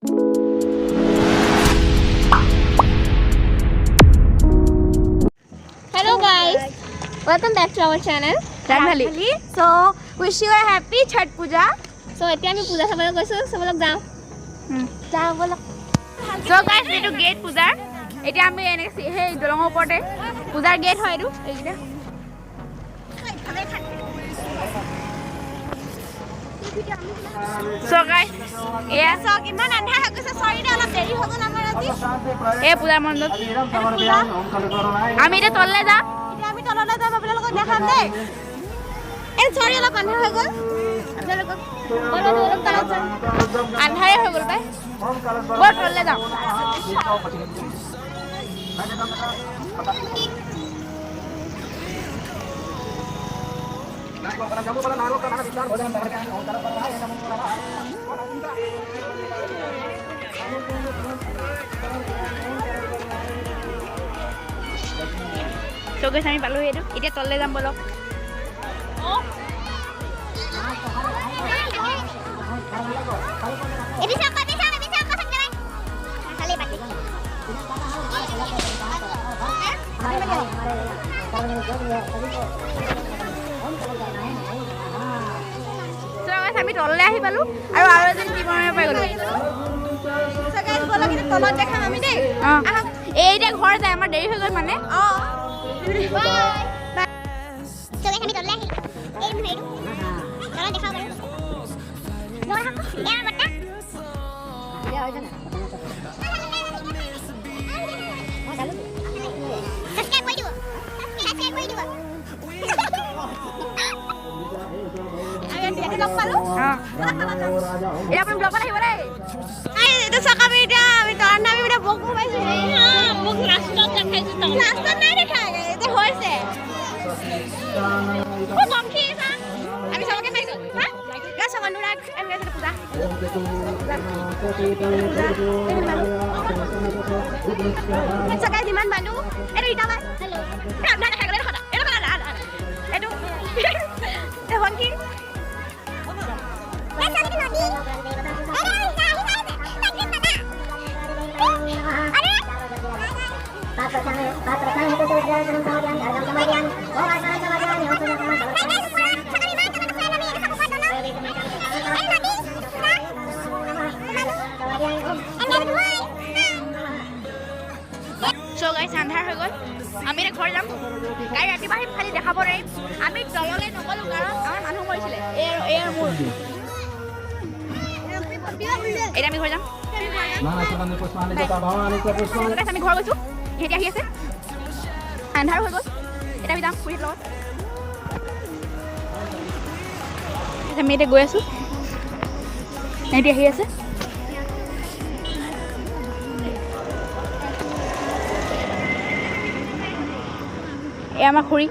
Hello guys, welcome back to our channel. Ranghali. So wish you a happy Chhat Puja. So এতিয়া আমি পূজা চাবলৈ গৈছো, সবলক যাও। যাও বলক। So guys, এইটো গেট পূজাৰ। এতিয়া আমি এনেকে সেই দলঙৰ ওপৰতে পূজাৰ গেট হয় এইটো এইটা। So guys, এয়া so কিমান আন্ধাৰ হৈ গৈছে, সৰি দে অলপ দেৰি হৈ গ'ল আমাৰ আজি। এই পূজাৰ মণ্ডপ। আমি এতিয়া তললে যাম। এতিয়া আমি তললৈ যাম, আপোনালোকক দেখাম দেই। এই সৰি অলপ আন্ধাৰ হৈ গ'ল। আপোনালোকক অলপ তলত যাম। আন্ধাৰে হৈ গ'ল পাই। বৰ তললে যাম। So guys, আমি পালো এইটো। এতিয়া তললে যাম বলক। আমি তললে আহি পালো আৰু এজন টিমৰ পাই গলো। তলত দেখাম আমি দেই। এই এতিয়া ঘৰ যায়, আমাৰ দেৰি হৈ গ'ল মানে। Ini apa blog mana hiburan? Ayo itu kami dah, kami tahan kami udah buku masih. Buku nastar tak kayak itu. Nastar mana kayak itu horse. Oh bangki sah. Kami sama kayak itu, hah? Gak sama nurak, kami gak sudah pulang. Sekarang di mana Bandung? Itu di taman. Halo. Nah, kayak gitu ada. Itu mana ada? Itu. Itu bangki. So guys, আন্ধাৰ হৈ গ'ল। আমি এতিয়া ঘৰ যাম। কালি ৰাতিপুৱা আহি খালি দেখাব নোৱাৰিম। আমি তললৈ নগলো কাৰণ আমাৰ মানুহ মৰিছিলে। এৰ মোৰ। এতিয়া আমি ঘৰ যাম। আমি ঘৰ গৈছো। এতিয়া আহি আছে। আন্ধাৰ হৈ গ'ল। এতিয়া আমি যাম পুৰীৰ লগত। আমি এতিয়া গৈ আছো। এতিয়া আহি আছে। এয়া আমাৰ খুৰী।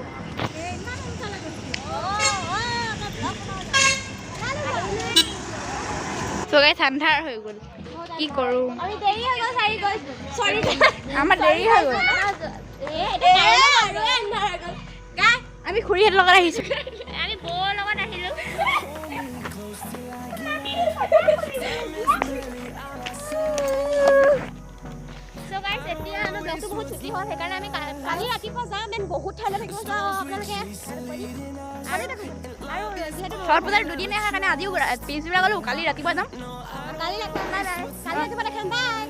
So guys, আন্ধাৰ হৈ গ'ল। কি কৰো? আমি দেৰি হৈ গ'ল, চাৰি গ'ল। সৰি। আমাৰ দেৰি হৈ গ'ল। আমি খুৰীহঁতৰ লগত আহিছো। আমি বৌৰ লগত আহিলো। So guys, এতিয়া আমাৰ ব্লগটো বহুত ছুটি হ'ল, সেইকাৰণে আমি কালি ৰাতিপুৱা যাম, দেন বহুত ঠাইলৈ থাকিব যাওঁ আপোনালোকে। আৰু যিহেতু ছট পূজাৰ দুদিনে অহাৰ কাৰণে আজিও পিছবেলা গ'লো, কালি ৰাতিপুৱা যাম। কালি ৰাতিপুৱা দেখাম, বাই।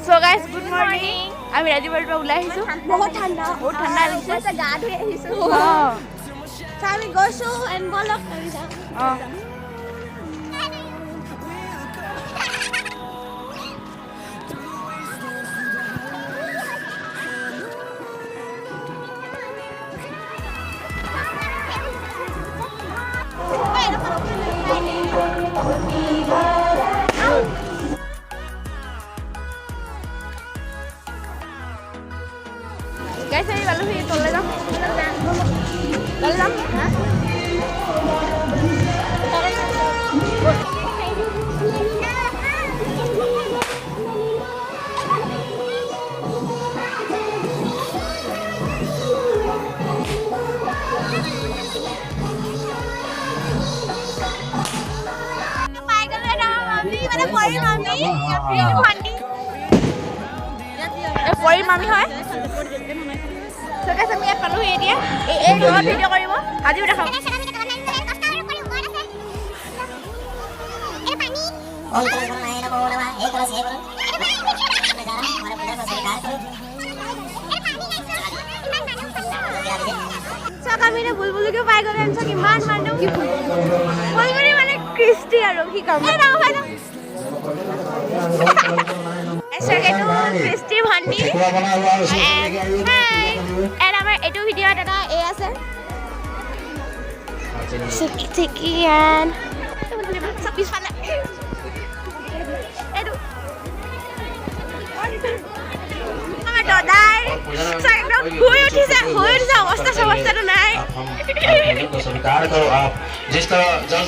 So guys, good morning. আমি ৰাতিপুৱাৰ পৰা ওলাই আহিছো। বহুত ঠাণ্ডা লাগিছে। গা ধুই আহিছো। আমি গৈছো এণ্ড বলক আমি যাম। Guys, আমি পালো সেই তললে যাম। তললে যাম। মামি মানে পৰি মামি ভণ্টি এই পৰি মামি হয় ঠিক আছে আমি ইয়াত পালোহি এতিয়া এই ঘৰত ভিডিঅ' কৰিব আজিও দেখাম আমি বুলবুলিকে পাই গ'লে কিমান মানুহ বুলবুলি মানে কৃষ্টি আৰু কি ক'ম কৃষ্টিৰ ভণ্টি আমাৰ এইটো ভিডিঅ'ত এটা এই আছে পিছফালে এইটো আমাৰ দাদাই শুই উঠিছে অৱস্থাটো নাই स्वीकार करो आप जिस तरह जल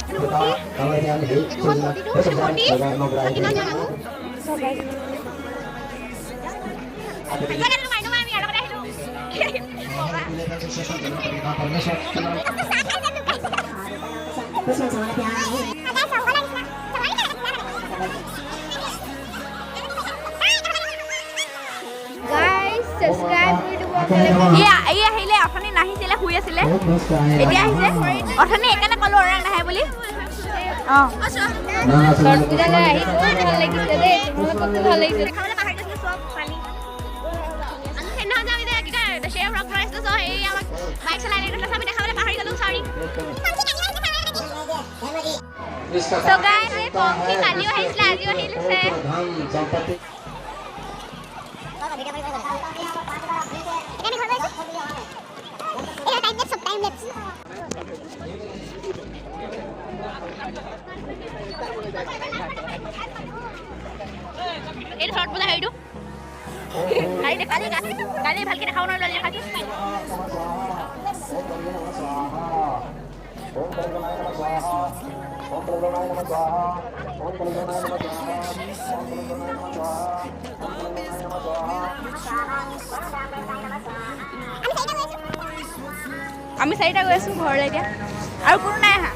আহিলে অথনি নাহিছিলে শুই আছিলে এতিয়া আহিছে অথনি সেইকাৰণে ক'লো ওৰাং নাহে বুলি কালিও আহিছিলে আজিও আহিছে এই শৰ্ট বলা হেইডু কালি ভালকে দেখাও না দেখাছি আমি চাৰিটা গৈ আছো ঘৰলৈ এতিয়া আৰু কোনো নাই আহা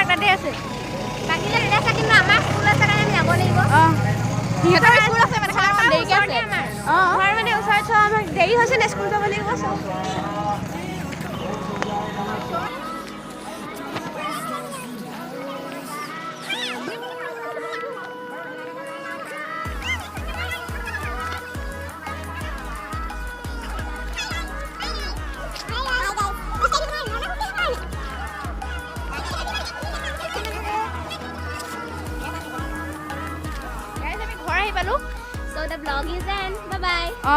তাতে আছে বাকী আছে কিন্তু আমাৰ স্কুল আছে কাৰণে আমি যাব লাগিব সিহঁতৰ স্কুল আছে মানে খালি দেৰিকে আছে ঘৰ মানে ওচৰত আমাৰ দেৰি হৈছে নে স্কুল যাব লাগিব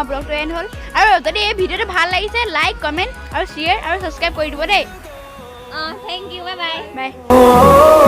ব্লগটো এণ্ড হ'ল আৰু যদি এই ভিডিঅ'টো ভাল লাগিছে লাইক কমেণ্ট আৰু শ্বেয়াৰ আৰু ছাবস্ক্ৰাইব কৰি দিব দেই থেংক ইউ বাই বাই